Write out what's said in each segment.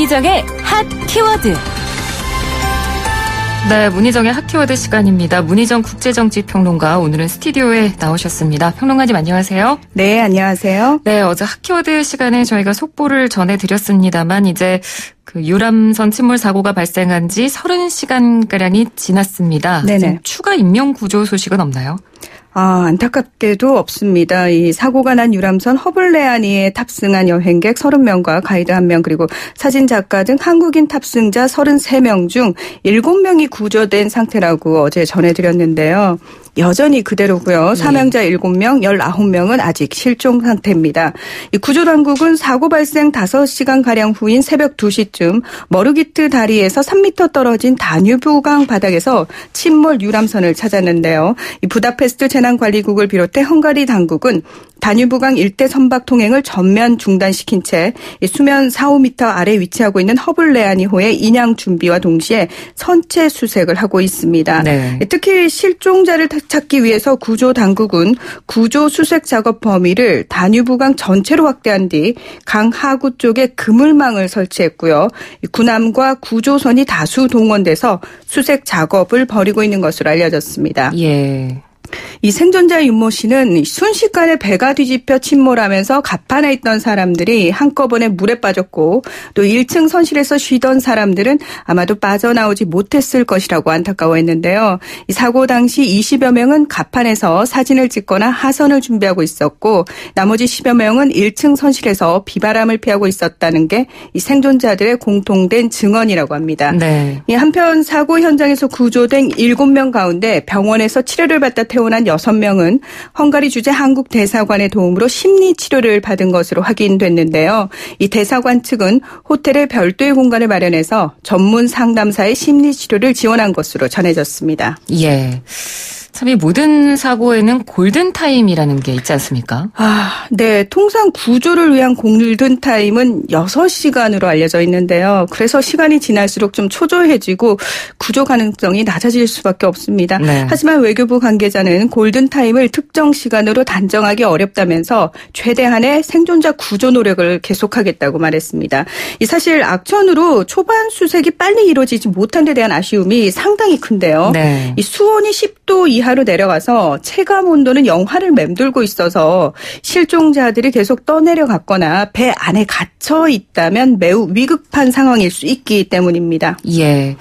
문희정의 핫 키워드. 네, 문희정의 핫 키워드 시간입니다. 문희정 국제정치평론가, 오늘은 스튜디오에 나오셨습니다. 평론가님 안녕하세요. 네, 안녕하세요. 네, 어제 핫 키워드 시간에 저희가 속보를 전해드렸습니다만 이제 유람선 침몰 사고가 발생한 지 30시간가량이 지났습니다. 네네. 추가 인명 구조 소식은 없나요? 안타깝게도 없습니다. 이 사고가 난 유람선 허블레아니에 탑승한 여행객 30명과 가이드 1명 그리고 사진작가 등 한국인 탑승자 33명 중 7명이 구조된 상태라고 어제 전해드렸는데요. 여전히 그대로고요. 사망자 7명, 19명은 아직 실종 상태입니다. 이 구조당국은 사고 발생 5시간가량 후인 새벽 2시쯤 머르기트 다리에서 3m 떨어진 다뉴브강 바닥에서 침몰 유람선을 찾았는데요. 이 부다페스트 재난관리국을 비롯해 헝가리 당국은 다뉴브강 일대 선박 통행을 전면 중단시킨 채 수면 4, 5m 아래 위치하고 있는 허블레아니호의 인양 준비와 동시에 선체 수색을 하고 있습니다. 네. 특히 실종자를 찾기 위해서 구조 당국은 구조 수색 작업 범위를 다뉴브강 전체로 확대한 뒤 강 하구 쪽에 그물망을 설치했고요. 군함과 구조선이 다수 동원돼서 수색 작업을 벌이고 있는 것으로 알려졌습니다. 예. 이 생존자 윤모 씨는 순식간에 배가 뒤집혀 침몰하면서 갑판에 있던 사람들이 한꺼번에 물에 빠졌고 또 1층 선실에서 쉬던 사람들은 아마도 빠져나오지 못했을 것이라고 안타까워했는데요. 이 사고 당시 20여 명은 갑판에서 사진을 찍거나 하선을 준비하고 있었고 나머지 10여 명은 1층 선실에서 비바람을 피하고 있었다는 게 이 생존자들의 공통된 증언이라고 합니다. 네. 이 한편 사고 현장에서 구조된 7명 가운데 병원에서 치료를 받다 태어난 6명은 헝가리 주재 한국 대사관의 도움으로 심리 치료를 받은 것으로 확인됐는데요. 이 대사관 측은 호텔에 별도의 공간을 마련해서 전문 상담사의 심리 치료를 지원한 것으로 전해졌습니다. 예. 참 이 모든 사고에는 골든타임이라는 게 있지 않습니까? 네. 통상 구조를 위한 골든타임은 6시간으로 알려져 있는데요. 그래서 시간이 지날수록 좀 초조해지고 구조 가능성이 낮아질 수밖에 없습니다. 네. 하지만 외교부 관계자는 골든타임을 특정 시간으로 단정하기 어렵다면서 최대한의 생존자 구조 노력을 계속하겠다고 말했습니다. 사실 악천후로 초반 수색이 빨리 이루어지지 못한 데 대한 아쉬움이 상당히 큰데요. 네. 이 수온이 10도 이하로 내려가서 체감 온도는 영하를 맴돌고 있어서 실종자들이 계속 떠내려갔거나 배 안에 갇혀 있다면 매우 위급한 상황일 수 있기 때문입니다. 예.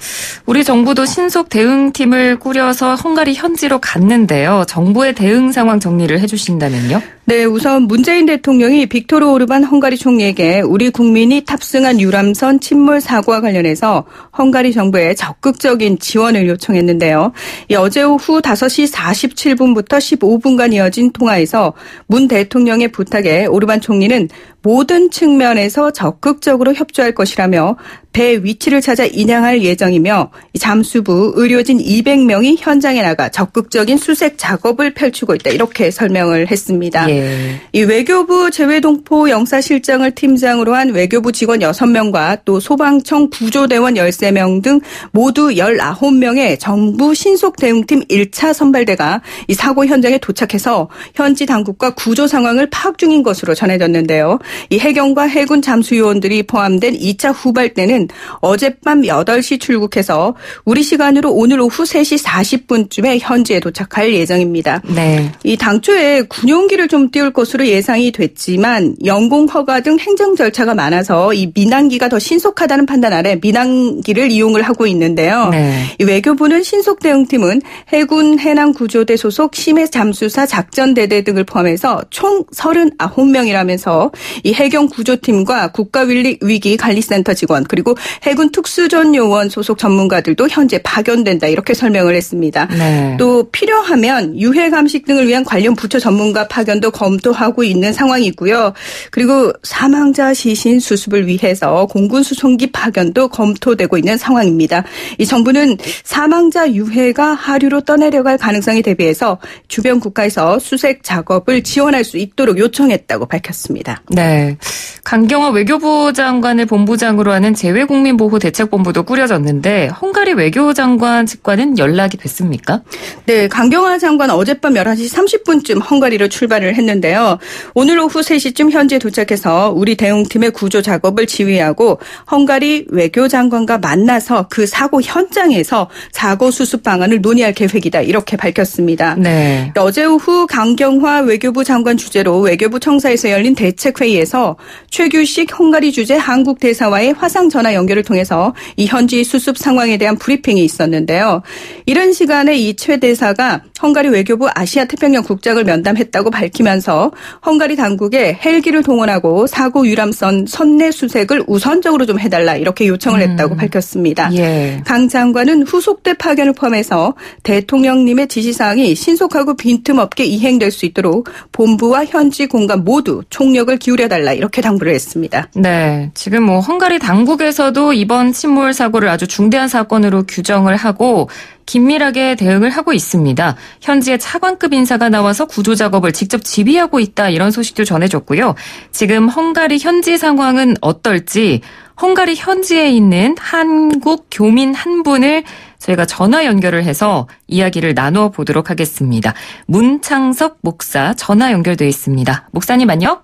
우리 정부도 신속 대응팀을 꾸려서 헝가리 현지로 갔는데요. 정부의 대응 상황 정리를 해주신다면요? 네, 우선 문재인 대통령이 빅토르 오르반 헝가리 총리에게 우리 국민이 탑승한 유람선 침몰 사고와 관련해서 헝가리 정부에 적극적인 지원을 요청했는데요. 어제 오후 5시 47분부터 15분간 이어진 통화에서 문 대통령의 부탁에 오르반 총리는 모든 측면에서 적극적으로 협조할 것이라며 배 위치를 찾아 인양할 예정이며 잠수부, 의료진 200명이 현장에 나가 적극적인 수색 작업을 펼치고 있다. 이렇게 설명을 했습니다. 예. 이 외교부 재외동포 영사실장을 팀장으로 한 외교부 직원 6명과 또 소방청 구조대원 13명 등 모두 19명의 정부 신속대응팀 1차 선발대가 이 사고 현장에 도착해서 현지 당국과 구조 상황을 파악 중인 것으로 전해졌는데요. 이 해경과 해군 잠수요원들이 포함된 2차 후발대는 어젯밤 8시 출국해서 우리 시간으로 오늘 오후 3시 40분쯤에 현지에 도착할 예정입니다. 네. 이 당초에 군용기를 좀 띄울 것으로 예상이 됐지만 연공 허가 등 행정 절차가 많아서 이 민항기가 더 신속하다는 판단 아래 민항기를 이용을 하고 있는데요. 네. 이 외교부는 신속대응팀은 해군 해남구조대 소속 심해 잠수사 작전대대 등을 포함해서 총 39명이라면서 이 해경 구조팀과 국가위기 관리센터 직원 그리고 해군 특수전 요원 소속 전문가들도 현재 파견된다 이렇게 설명을 했습니다. 네. 또 필요하면 유해 감식 등을 위한 관련 부처 전문가 파견도 검토하고 있는 상황이고요. 그리고 사망자 시신 수습을 위해서 공군 수송기 파견도 검토되고 있는 상황입니다. 이 정부는 사망자 유해가 하류로 떠내려갈 가능성에 대비해서 주변 국가에서 수색 작업을 지원할 수 있도록 요청했다고 밝혔습니다. 네. 강경화 외교부 장관을 본부장으로 하는 재외 자유국민보호대책본부도 꾸려졌는데 헝가리 외교장관 측과는 연락이 됐습니까? 네, 강경화 장관 어젯밤 11시 30분쯤 헝가리로 출발을 했는데요. 오늘 오후 3시쯤 현지에 도착해서 우리 대응팀의 구조 작업을 지휘하고 헝가리 외교장관과 만나서 그 사고 현장에서 사고 수습 방안을 논의할 계획이다. 이렇게 밝혔습니다. 네. 어제 오후 강경화 외교부 장관 주재로 외교부 청사에서 열린 대책회의에서 최규식 헝가리 주재 한국 대사와의 화상 전화 연결을 통해서 이 현지 수습 상황에 대한 브리핑이 있었는데요. 이런 시간에 이 최 대사가 헝가리 외교부 아시아 태평양 국장을 면담했다고 밝히면서 헝가리 당국에 헬기를 동원하고 사고 유람선 선내 수색을 우선적으로 좀 해달라 이렇게 요청을 했다고 밝혔습니다. 예. 강 장관은 후속대 파견을 포함해서 대통령님의 지시사항이 신속하고 빈틈없게 이행될 수 있도록 본부와 현지 공간 모두 총력을 기울여달라 이렇게 당부를 했습니다. 네, 지금 헝가리 당국에서도 이번 침몰 사고를 아주 중대한 사건으로 규정을 하고 긴밀하게 대응을 하고 있습니다. 현지에 차관급 인사가 나와서 구조 작업을 직접 지휘하고 있다 이런 소식도 전해졌고요. 지금 헝가리 현지 상황은 어떨지 헝가리 현지에 있는 한국 교민 한 분을 저희가 전화 연결을 해서 이야기를 나누어 보도록 하겠습니다. 문창석 목사 전화 연결되어 있습니다. 목사님 안녕?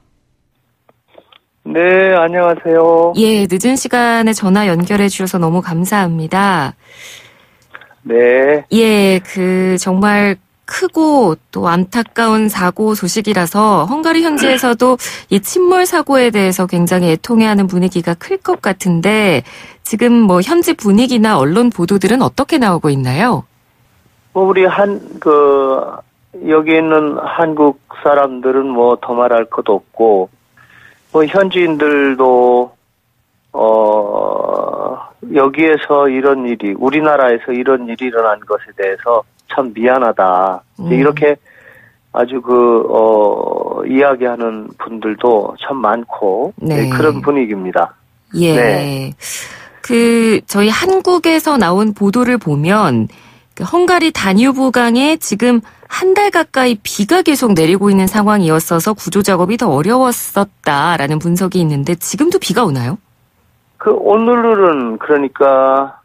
네, 안녕하세요. 예, 늦은 시간에 전화 연결해 주셔서 너무 감사합니다. 네. 예, 정말 크고 또 안타까운 사고 소식이라서 헝가리 현지에서도 이 침몰 사고에 대해서 굉장히 애통해하는 분위기가 클 것 같은데 지금 현지 분위기나 언론 보도들은 어떻게 나오고 있나요? 우리 여기 있는 한국 사람들은 더 말할 것도 없고, 현지인들도, 여기에서 이런 일이, 우리나라에서 이런 일이 일어난 것에 대해서 참 미안하다. 이렇게 아주 이야기하는 분들도 참 많고, 네, 그런 분위기입니다. 예. 네. 저희 한국에서 나온 보도를 보면, 헝가리 다뉴브강에 지금 한 달 가까이 비가 계속 내리고 있는 상황이었어서 구조 작업이 더 어려웠었다라는 분석이 있는데, 지금도 비가 오나요? 오늘은 그러니까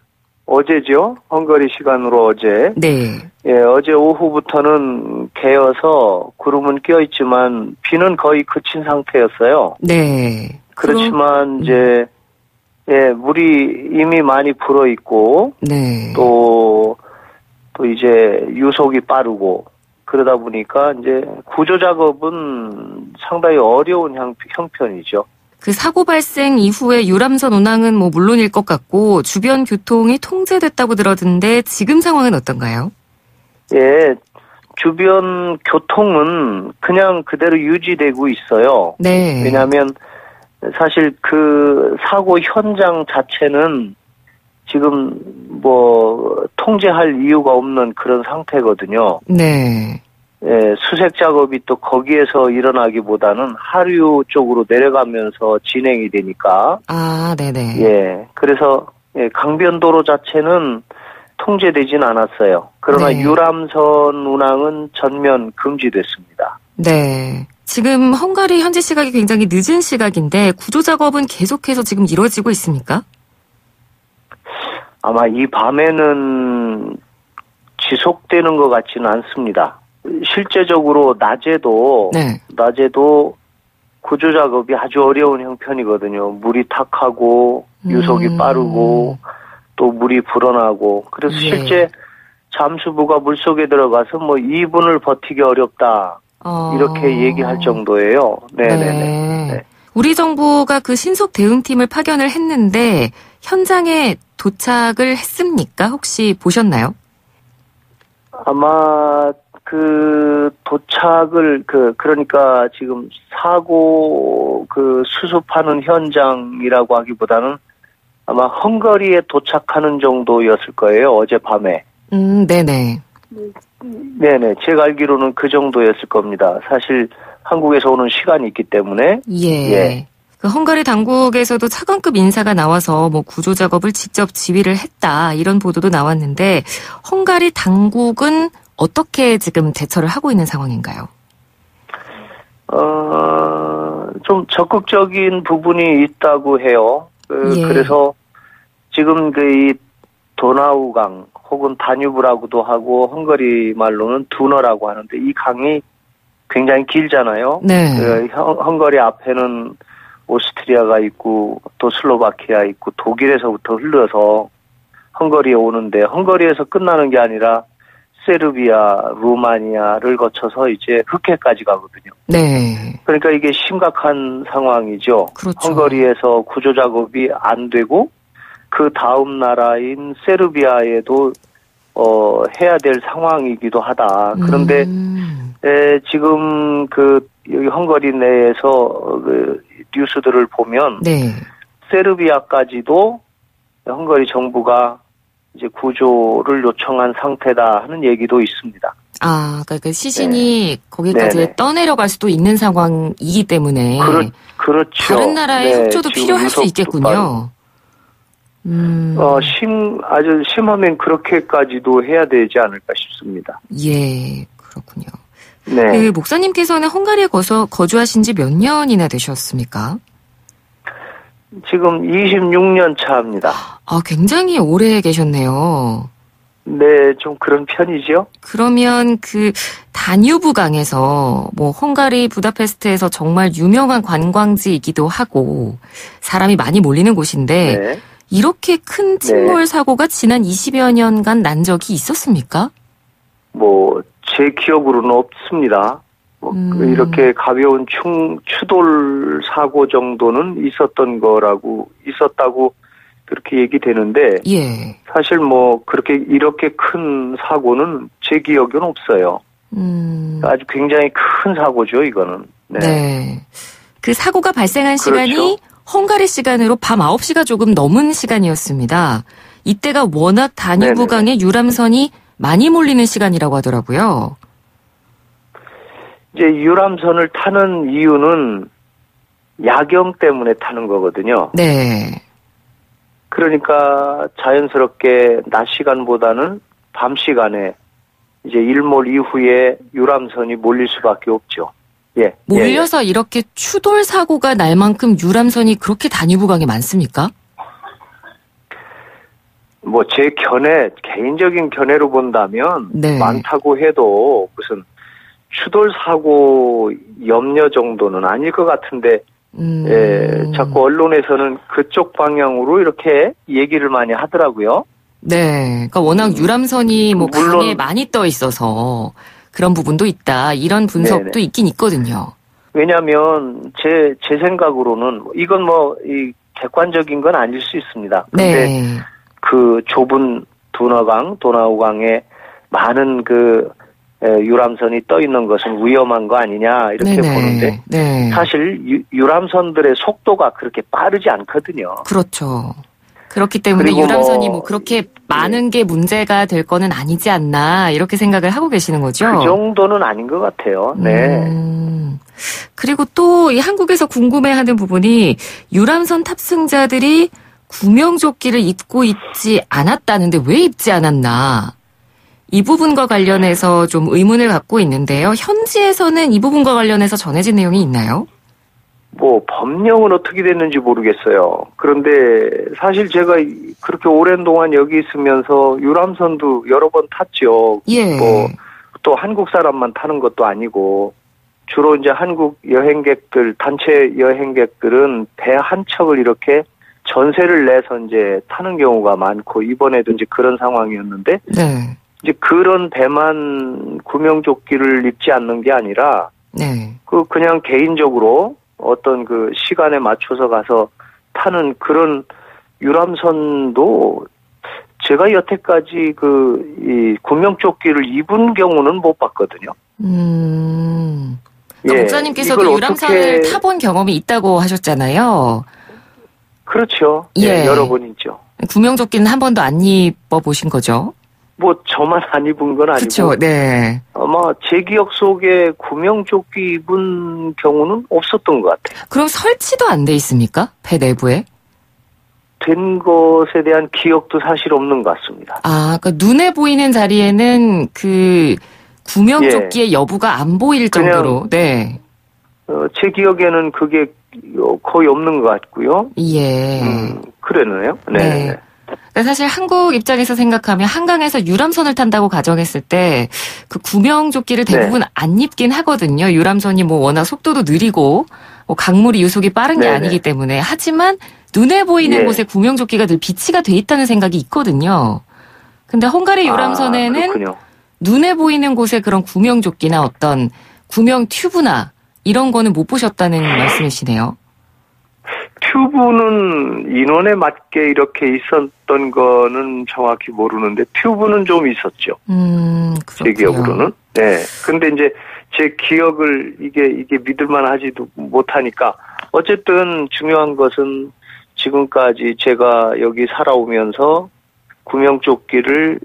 어제죠. 헝가리 시간으로 어제. 네. 예, 어제 오후부터는 개어서 구름은 껴있지만 비는 거의 그친 상태였어요. 네. 그렇지만 이제 물이 이미 많이 불어 있고, 네. 또 이제 유속이 빠르고 그러다 보니까 이제 구조 작업은 상당히 어려운 형편이죠. 사고 발생 이후에 유람선 운항은 물론일 것 같고 주변 교통이 통제됐다고 들었는데 지금 상황은 어떤가요? 예, 주변 교통은 그냥 그대로 유지되고 있어요. 네. 왜냐하면 사실 사고 현장 자체는 지금 통제할 이유가 없는 그런 상태거든요. 네. 예, 수색 작업이 또 거기에서 일어나기보다는 하류 쪽으로 내려가면서 진행이 되니까. 아, 네네. 예, 그래서 강변도로 자체는 통제되진 않았어요. 그러나 네. 유람선 운항은 전면 금지됐습니다. 네. 지금 헝가리 현지 시각이 굉장히 늦은 시각인데 구조 작업은 계속해서 지금 이루어지고 있습니까? 아마 이 밤에는 지속되는 것 같지는 않습니다. 실제적으로 낮에도 구조 작업이 아주 어려운 형편이거든요. 물이 탁하고 유속이 빠르고 또 물이 불어나고 그래서 실제 잠수부가 물속에 들어가서 2분을 버티기 어렵다 이렇게 얘기할 정도예요. 네네네. 우리 정부가 신속 대응팀을 파견을 했는데 현장에 도착을 했습니까? 혹시 보셨나요? 아마 도착을 그러니까 지금 사고 수습하는 현장이라고 하기보다는 아마 헝가리에 도착하는 정도였을 거예요. 어젯밤에. 네네. 네네. 제가 알기로는 그 정도였을 겁니다. 사실 한국에서 오는 시간이 있기 때문에. 예. 헝가리 당국에서도 차관급 인사가 나와서 구조 작업을 직접 지휘를 했다 이런 보도도 나왔는데 헝가리 당국은 어떻게 지금 대처를 하고 있는 상황인가요? 좀 적극적인 부분이 있다고 해요. 그래서 지금 이 도나우강 혹은 다뉴브라고도 하고 헝가리 말로는 두너라고 하는데 이 강이 굉장히 길잖아요. 네. 헝가리 앞에는 오스트리아가 있고 또 슬로바키아 있고 독일에서부터 흘러서 헝가리에 오는데 헝가리에서 끝나는 게 아니라 세르비아, 루마니아를 거쳐서 이제 흑해까지 가거든요. 네. 그러니까 이게 심각한 상황이죠. 그렇죠. 헝가리에서 구조 작업이 안 되고 그 다음 나라인 세르비아에도 해야 될 상황이기도 하다. 그런데 지금 여기 헝가리 내에서 뉴스들을 보면 네. 세르비아까지도 헝가리 정부가 이제 구조를 요청한 상태다 하는 얘기도 있습니다. 아, 그러니까 그 시신이 네. 거기까지 네네. 떠내려갈 수도 있는 상황이기 때문에 그렇죠. 다른 나라의 협조도 지금 필요할 수 유럽도 있겠군요. 아주 심하면 그렇게까지도 해야 되지 않을까 싶습니다. 예, 그렇군요. 네. 그 목사님께서는 헝가리에 거주하신 지 몇 년이나 되셨습니까? 지금 26년 차입니다. 아, 굉장히 오래 계셨네요. 네, 좀 그런 편이죠. 그러면 그 다뉴브 강에서 뭐 헝가리 부다페스트에서 정말 유명한 관광지이기도 하고 사람이 많이 몰리는 곳인데 네. 이렇게 큰 침몰 사고가 지난 20여 년간 난 적이 있었습니까? 제 기억으로는 없습니다. 이렇게 가벼운 추돌 사고 정도는 있었다고 그렇게 얘기되는데, 예. 사실 이렇게 큰 사고는 제 기억에는 없어요. 아주 굉장히 큰 사고죠, 이거는. 네. 네. 그 사고가 발생한 그렇죠. 시간이 헝가리 시간으로 밤 9시가 조금 넘은 시간이었습니다. 이때가 워낙 다뉴브강에 유람선이 많이 몰리는 시간이라고 하더라고요. 이제 유람선을 타는 이유는 야경 때문에 타는 거거든요. 네. 그러니까 자연스럽게 낮 시간보다는 밤 시간에 이제 일몰 이후에 유람선이 몰릴 수밖에 없죠. 예. 몰려서 이렇게 추돌 사고가 날 만큼 유람선이 그렇게 다뉴브강에 많습니까? 제 개인적인 견해로 본다면 네. 많다고 해도 무슨 추돌 사고 염려 정도는 아닐 것 같은데, 자꾸 언론에서는 그쪽 방향으로 이렇게 얘기를 많이 하더라고요. 네. 그러니까 워낙 유람선이 물론 강에 많이 떠 있어서 그런 부분도 있다. 이런 분석도 네네. 있긴 있거든요. 왜냐하면 제 생각으로는 이건 이 객관적인 건 아닐 수 있습니다. 근데 네. 그 좁은 도나우강에 많은 유람선이 떠 있는 것은 위험한 거 아니냐 이렇게 네네. 보는데 네. 사실 유람선들의 속도가 그렇게 빠르지 않거든요. 그렇죠. 그렇기 때문에 그리고 유람선이 그렇게 많은 게 문제가 될 거는 아니지 않나 이렇게 생각을 하고 계시는 거죠? 그 정도는 아닌 것 같아요. 네. 그리고 또 이 한국에서 궁금해하는 부분이 유람선 탑승자들이 구명조끼를 입고 있지 않았다는데 왜 입지 않았나? 이 부분과 관련해서 좀 의문을 갖고 있는데요. 현지에서는 이 부분과 관련해서 전해진 내용이 있나요? 법령은 어떻게 됐는지 모르겠어요. 그런데 사실 제가 그렇게 오랜 동안 여기 있으면서 유람선도 여러 번 탔죠. 예. 또 한국 사람만 타는 것도 아니고 주로 이제 한국 여행객들, 단체 여행객들은 배 한 척을 이렇게 전세를 내서 이제 타는 경우가 많고 이번에도 이제 그런 상황이었는데 네. 이제 그런 배만 구명조끼를 입지 않는 게 아니라 네. 그냥 개인적으로 어떤 시간에 맞춰서 가서 타는 그런 유람선도 제가 여태까지 이 구명조끼를 입은 경우는 못 봤거든요. 그러니까 목사님께서도 유람선을 타본 경험이 있다고 하셨잖아요. 그렇죠. 예. 여러 번 있죠. 구명조끼는 한 번도 안 입어보신 거죠? 저만 안 입은 건 아니고. 그렇죠. 네. 아마 제 기억 속에 구명조끼 입은 경우는 없었던 것 같아요. 그럼 설치도 안 돼 있습니까? 배 내부에? 된 것에 대한 기억도 사실 없는 것 같습니다. 아, 그러니까 눈에 보이는 자리에는 구명조끼의 여부가 안 보일 정도로. 네. 제 기억에는 그게 거의 없는 것 같고요. 예. 그러네요. 네. 그러니까 사실 한국 입장에서 생각하면 한강에서 유람선을 탄다고 가정했을 때 그 구명조끼를 대부분 안 입긴 하거든요. 유람선이 뭐 워낙 속도도 느리고 뭐 강물이 유속이 빠른 게 아니기 때문에. 하지만 눈에 보이는 곳에 구명조끼가 늘 비치가 돼 있다는 생각이 있거든요. 근데 헝가리 유람선에는 눈에 보이는 곳에 그런 구명조끼나 어떤 구명 튜브나 이런 거는 못 보셨다는 말씀이시네요. 튜브는 인원에 맞게 이렇게 있었던 거는 정확히 모르는데 튜브는 좀 있었죠. 제 기억으로는. 네. 근데 이제 제 기억을 이게 믿을만하지도 못하니까 어쨌든 중요한 것은 지금까지 제가 여기 살아오면서 구명조끼를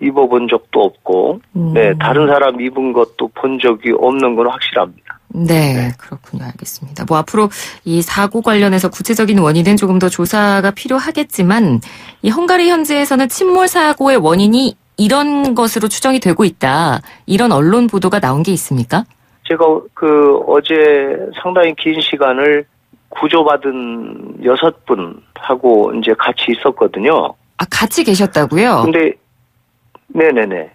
입어본 적도 없고, 네, 다른 사람 입은 것도 본 적이 없는 건 확실합니다. 네, 그렇군요. 알겠습니다. 뭐 앞으로 이 사고 관련해서 구체적인 원인은 조금 더 조사가 필요하겠지만, 이 헝가리 현지에서는 침몰 사고의 원인이 이런 것으로 추정이 되고 있다. 이런 언론 보도가 나온 게 있습니까? 제가 어제 상당히 긴 시간을 구조받은 6분하고 이제 같이 있었거든요. 아, 같이 계셨다고요? 근데, 네네네.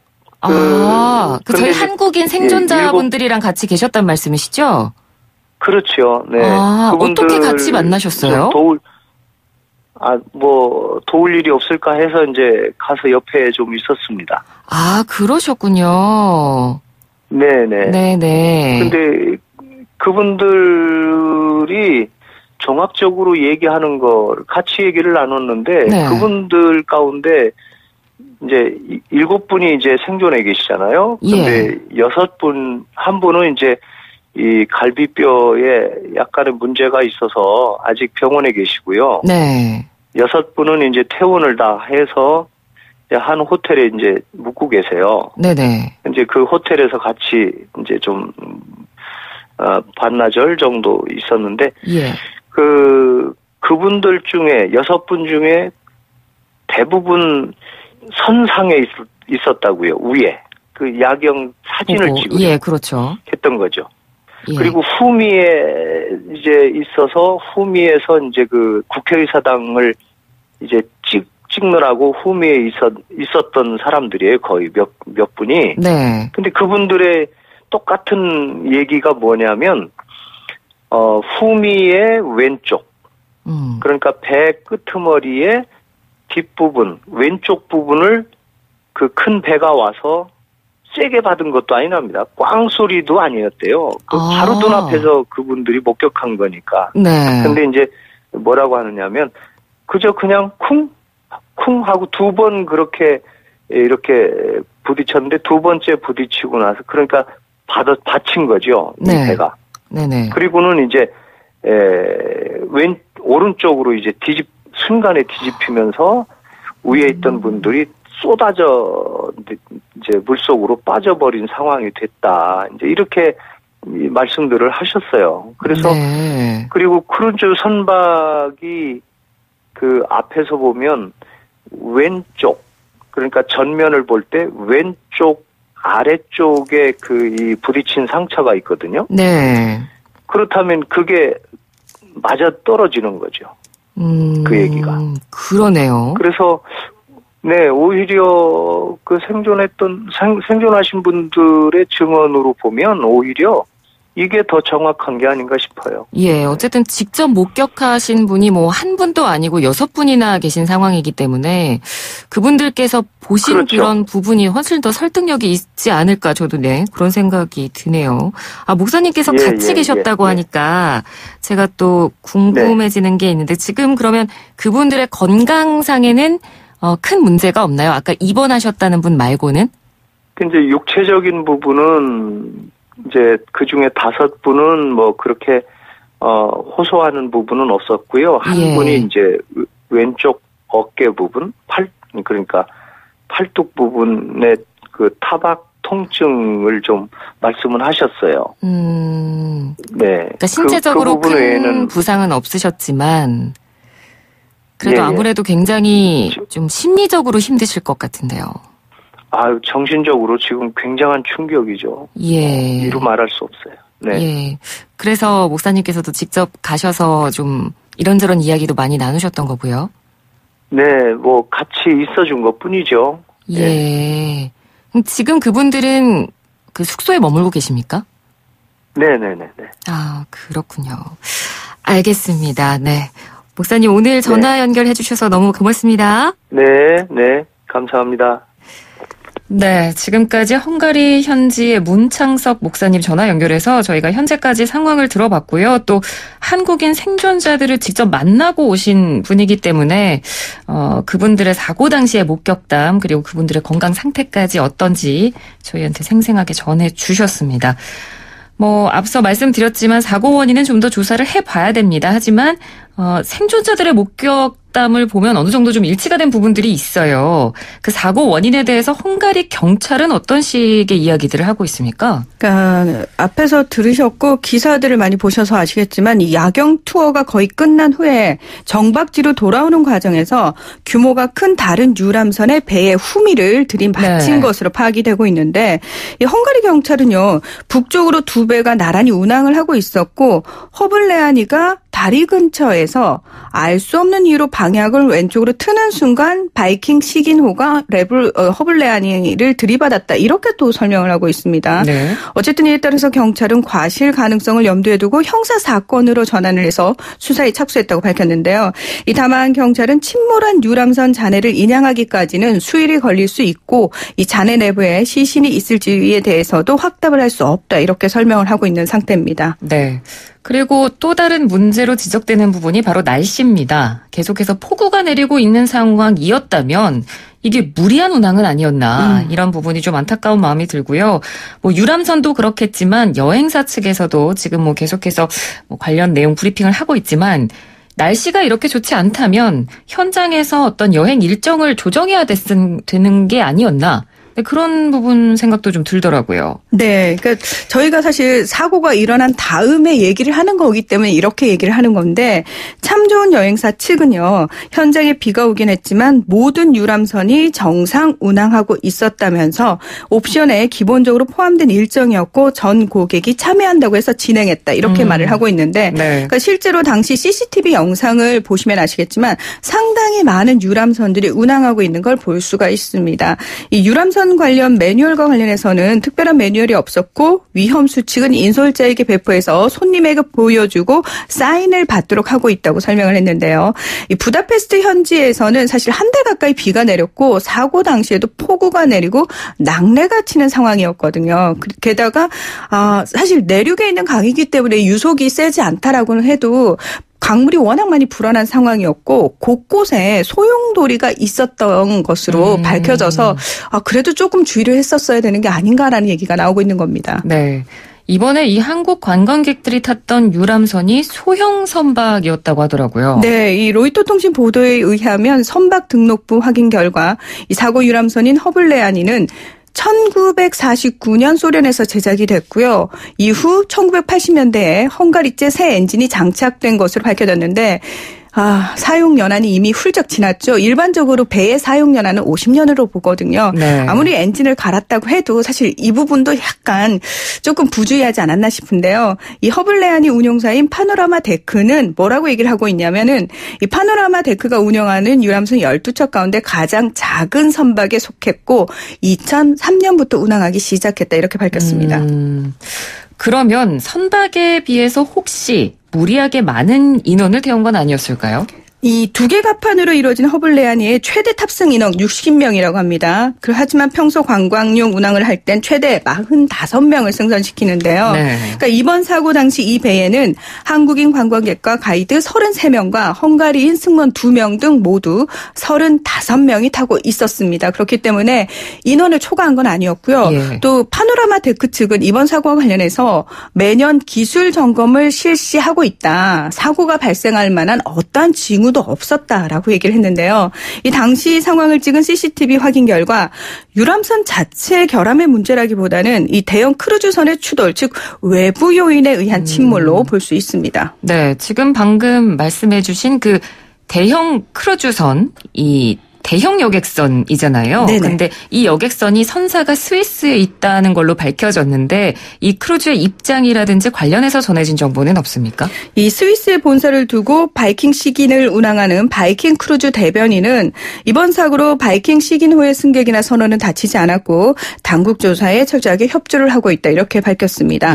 저희 한국인 생존자분들이랑 같이 계셨단 말씀이시죠? 그렇죠. 네. 어떻게 같이 만나셨어요? 도울 일이 없을까 해서 이제 가서 옆에 좀 있었습니다. 아, 그러셨군요. 네네. 네네. 근데 그분들이 종합적으로 얘기하는 걸 같이 얘기를 나눴는데, 그분들 가운데 이제 7분이 이제 생존해 계시잖아요. 근데 6분, 한 분은 이제 이 갈비뼈에 약간의 문제가 있어서 아직 병원에 계시고요. 네. 6분은 이제 퇴원을 다 해서 한 호텔에 이제 묵고 계세요. 네네. 이제 그 호텔에서 같이 이제 좀, 반나절 정도 있었는데, 그분들 중에, 6분 중에 대부분 선상에 있었다고요, 위에. 그 야경 사진을 찍고. 그렇죠. 했던 거죠. 그리고 후미에 이제 있어서 후미에서 이제 그 국회의사당을 이제 찍느라고 후미에 있었던 사람들이에요, 거의 몇 분이. 네. 근데 그분들의 똑같은 얘기가 뭐냐면, 후미의 왼쪽. 그러니까 배 끄트머리의 뒷부분, 왼쪽 부분을 그 큰 배가 와서 세게 받은 것도 아니랍니다. 꽝 소리도 아니었대요. 바로 눈앞에서 그분들이 목격한 거니까. 네. 근데 이제 뭐라고 하느냐면, 그저 그냥 쿵 하고 2번 그렇게 이렇게 부딪혔는데 2번째 부딪히고 나서 그러니까 받친 거죠. 이 배가. 네네. 그리고는 이제 오른쪽으로 이제 순간에 뒤집히면서 위에 있던 분들이 쏟아져 이제 물속으로 빠져버린 상황이 됐다. 이제 이렇게 말씀들을 하셨어요. 그래서 그리고 크루즈 선박이 그 앞에서 보면 왼쪽, 그러니까 전면을 볼 때 왼쪽 아래쪽에 이 부딪힌 상처가 있거든요. 네. 그렇다면 그게 맞아 떨어지는 거죠. 그 얘기가. 그러네요. 그래서 네, 오히려 그 생존하신 분들의 증언으로 보면 오히려 이게 더 정확한 게 아닌가 싶어요. 어쨌든 직접 목격하신 분이 뭐 한 분도 아니고 6분이나 계신 상황이기 때문에 그분들께서 보신 그런 부분이 훨씬 더 설득력이 있지 않을까 저도 그런 생각이 드네요. 목사님께서 같이 계셨다고 하니까 제가 또 궁금해지는 게 있는데 지금 그러면 그분들의 건강상에는 큰 문제가 없나요? 아까 입원하셨다는 분 말고는? 이제 육체적인 부분은 이제 그 중에 5분은 뭐 그렇게 호소하는 부분은 없었고요. 한 분이 이제 왼쪽 어깨 부분, 그러니까 팔뚝 부분에 그 타박 통증을 좀 말씀을 하셨어요. 네. 그러니까 신체적으로 큰 외에는 부상은 없으셨지만 그래도 아무래도 굉장히 좀 심리적으로 힘드실 것 같은데요. 정신적으로 지금 굉장한 충격이죠. 이루 말할 수 없어요. 네. 그래서 목사님께서도 직접 가셔서 좀 이런저런 이야기도 많이 나누셨던 거고요. 네, 뭐 같이 있어준 것뿐이죠. 예. 지금 그분들은 그 숙소에 머물고 계십니까? 네네네. 아, 그렇군요. 알겠습니다. 네. 목사님 오늘 전화 연결해 주셔서 너무 고맙습니다. 네, 감사합니다. 네, 지금까지 헝가리 현지의 문창석 목사님 전화 연결해서 저희가 현재까지 상황을 들어봤고요. 또 한국인 생존자들을 직접 만나고 오신 분이기 때문에 그분들의 사고 당시의 목격담 그리고 그분들의 건강 상태까지 어떤지 저희한테 생생하게 전해주셨습니다. 앞서 말씀드렸지만 사고 원인은 좀 더 조사를 해봐야 됩니다. 하지만 생존자들의 목격담을 보면 어느 정도 좀 일치가 된 부분들이 있어요. 그 사고 원인에 대해서 헝가리 경찰은 어떤 식의 이야기들을 하고 있습니까? 그러니까 앞에서 들으셨고 기사들을 많이 보셔서 아시겠지만 이 야경 투어가 거의 끝난 후에 정박지로 돌아오는 과정에서 규모가 큰 다른 유람선에 배에 후미를 들이받친 것으로 파악이 되고 있는데 이 헝가리 경찰은요. 북쪽으로 두 배가 나란히 운항을 하고 있었고 허블레아니가 다리 근처에서 알 수 없는 이유로 방향을 왼쪽으로 트는 순간 바이킹 시긴호가 허블레아니를 들이받았다. 이렇게 또 설명을 하고 있습니다. 네. 어쨌든 이에 따라서 경찰은 과실 가능성을 염두에 두고 형사사건으로 전환을 해서 수사에 착수했다고 밝혔는데요. 다만 경찰은 침몰한 유람선 잔해를 인양하기까지는 수일이 걸릴 수 있고 이 잔해 내부에 시신이 있을지에 대해서도 확답을 할 수 없다. 이렇게 설명을 하고 있는 상태입니다. 네. 그리고 또 다른 문제로 지적되는 부분이 바로 날씨입니다. 계속해서 폭우가 내리고 있는 상황이었다면 이게 무리한 운항은 아니었나 이런 부분이 좀 안타까운 마음이 들고요. 유람선도 그렇겠지만 여행사 측에서도 지금 계속해서 관련 내용 브리핑을 하고 있지만 날씨가 이렇게 좋지 않다면 현장에서 어떤 여행 일정을 조정해야 되는 게 아니었나. 그런 부분 생각도 좀 들더라고요. 네. 그러니까 저희가 사실 사고가 일어난 다음에 얘기를 하는 거기 때문에 이렇게 얘기를 하는 건데 참 좋은 여행사 측은요. 현장에 비가 오긴 했지만 모든 유람선이 정상 운항하고 있었다면서 옵션에 기본적으로 포함된 일정이었고 전 고객이 참여한다고 해서 진행했다. 이렇게 말을 하고 있는데 그러니까 실제로 당시 CCTV 영상을 보시면 아시겠지만 상당히 많은 유람선들이 운항하고 있는 걸 볼 수가 있습니다. 이 유람선 관련 매뉴얼과 관련해서는 특별한 매뉴얼이 없었고 위험 수칙은 인솔자에게 배포해서 손님에게 보여주고 사인을 받도록 하고 있다고 설명을 했는데요. 이 부다페스트 현지에서는 사실 한 달 가까이 비가 내렸고 사고 당시에도 폭우가 내리고 낙뢰가 치는 상황이었거든요. 게다가 사실 내륙에 있는 강이기 때문에 유속이 세지 않다라고는 해도 강물이 워낙 많이 불어난 상황이었고 곳곳에 소용돌이가 있었던 것으로 밝혀져서 그래도 조금 주의를 했었어야 되는 게 아닌가라는 얘기가 나오고 있는 겁니다. 네. 이번에 이 한국 관광객들이 탔던 유람선이 소형 선박이었다고 하더라고요. 네, 이 로이터 통신 보도에 의하면 선박 등록부 확인 결과 이 사고 유람선인 허블레아니는 1949년 소련에서 제작이 됐고요. 이후 1980년대에 헝가리제 새 엔진이 장착된 것으로 밝혀졌는데 사용 연한이 이미 훌쩍 지났죠. 일반적으로 배의 사용 연한은 50년으로 보거든요. 네. 아무리 엔진을 갈았다고 해도 사실 이 부분도 약간 조금 부주의하지 않았나 싶은데요. 이 허블레아니 운용사인 파노라마 데크는 뭐라고 얘기를 하고 있냐면은 이 파노라마 데크가 운영하는 유람선 12척 가운데 가장 작은 선박에 속했고 2003년부터 운항하기 시작했다 이렇게 밝혔습니다. 그러면 선박에 비해서 혹시 무리하게 많은 인원을 태운 건 아니었을까요? 이 두 개 갑판으로 이루어진 허블레아니의 최대 탑승 인원 60명이라고 합니다. 하지만 평소 관광용 운항을 할 땐 최대 45명을 승선시키는데요. 네. 그러니까 이번 사고 당시 이 배에는 한국인 관광객과 가이드 33명과 헝가리인 승무원 2명 등 모두 35명이 타고 있었습니다. 그렇기 때문에 인원을 초과한 건 아니었고요. 예. 또 파노라마 데크 측은 이번 사고와 관련해서 매년 기술 점검을 실시하고 있다. 사고가 발생할 만한 어떠한 징후도 없었다라고 얘기를 했는데요. 이 당시 상황을 찍은 CCTV 확인 결과 유람선 자체 결함의 문제라기보다는 이 대형 크루즈선의 추돌, 즉 외부 요인에 의한 침몰로 볼 수 있습니다. 네, 지금 방금 말씀해 주신 그 대형 크루즈선, 이 대형 여객선이잖아요. 그런데 이 여객선이 선사가 스위스에 있다는 걸로 밝혀졌는데 이 크루즈의 입장이라든지 관련해서 전해진 정보는 없습니까? 이 스위스의 본사를 두고 바이킹 시긴을 운항하는 바이킹 크루즈 대변인은 이번 사고로 바이킹 시긴호의 승객이나 선원은 다치지 않았고 당국 조사에 철저하게 협조를 하고 있다 이렇게 밝혔습니다.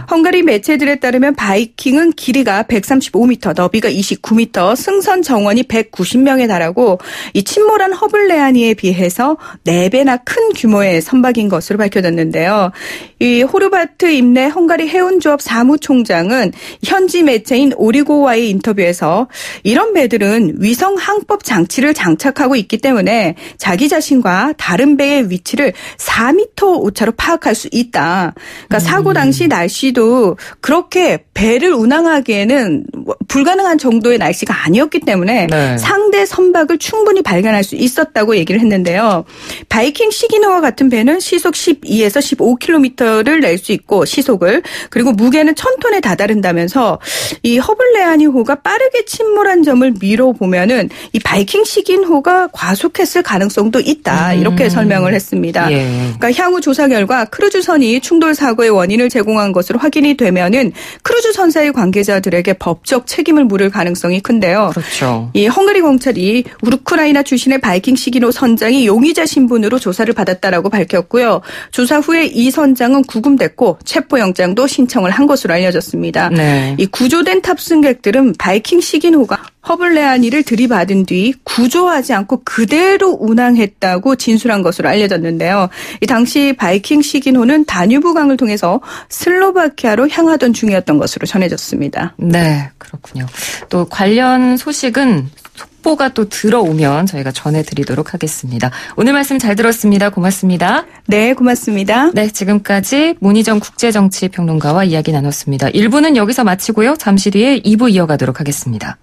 헝가리 매체들에 따르면 바이킹은 길이가 135m, 너비가 29m, 승선 정원이 190명에 달하고 이 침몰한 허블레아니에 비해서 4배나 큰 규모의 선박인 것으로 밝혀졌는데요. 이 호르바트 임내 헝가리 해운조합 사무총장은 현지 매체인 오리고와의 인터뷰에서 이런 배들은 위성 항법 장치를 장착하고 있기 때문에 자기 자신과 다른 배의 위치를 4m 오차로 파악할 수 있다. 그러니까 사고 당시 날씨도 그렇게 배를 운항하기에는 불가능한 정도의 날씨가 아니었기 때문에 상대 선박을 충분히 발견할 수 있었다고 얘기를 했는데요. 바이킹 시기노와 같은 배는 시속 12에서 15km를 낼 수 있고 시속을 그리고 무게는 1000톤에 다다른다면서 이 허블레아니호가 빠르게 침몰한 점을 미뤄보면은 이 바이킹 시긴호가 과속했을 가능성도 있다 이렇게 설명을 했습니다. 그러니까 향후 조사 결과 크루즈선이 충돌 사고의 원인을 제공한 것으로 확인이 되면은 크루즈 선사의 관계자들에게 법적 책임을 물을 가능성이 큰데요. 그렇죠. 이 헝가리 검찰이 우크라이나 출신의 바이킹 시긴호 선장이 용의자 신분으로 조사를 받았다라고 밝혔고요. 조사 후에 이 선장은 구금됐고 체포영장도 신청을 한 것으로 알려졌습니다. 이 구조된 탑승객들은 바이킹 시긴호가 허블레아니를 들이받은 뒤 구조하지 않고 그대로 운항했다고 진술한 것으로 알려졌는데요. 이 당시 바이킹 시긴호는 다뉴브강을 통해서 슬로바키아로 향하던 중이었던 것으로 전해졌습니다. 네, 그렇군요. 또 관련 소식은 속보가 또 들어오면 저희가 전해드리도록 하겠습니다. 오늘 말씀 잘 들었습니다. 고맙습니다. 네, 고맙습니다. 네, 지금까지 문희정 국제정치평론가와 이야기 나눴습니다. 1부는 여기서 마치고요. 잠시 뒤에 2부 이어가도록 하겠습니다.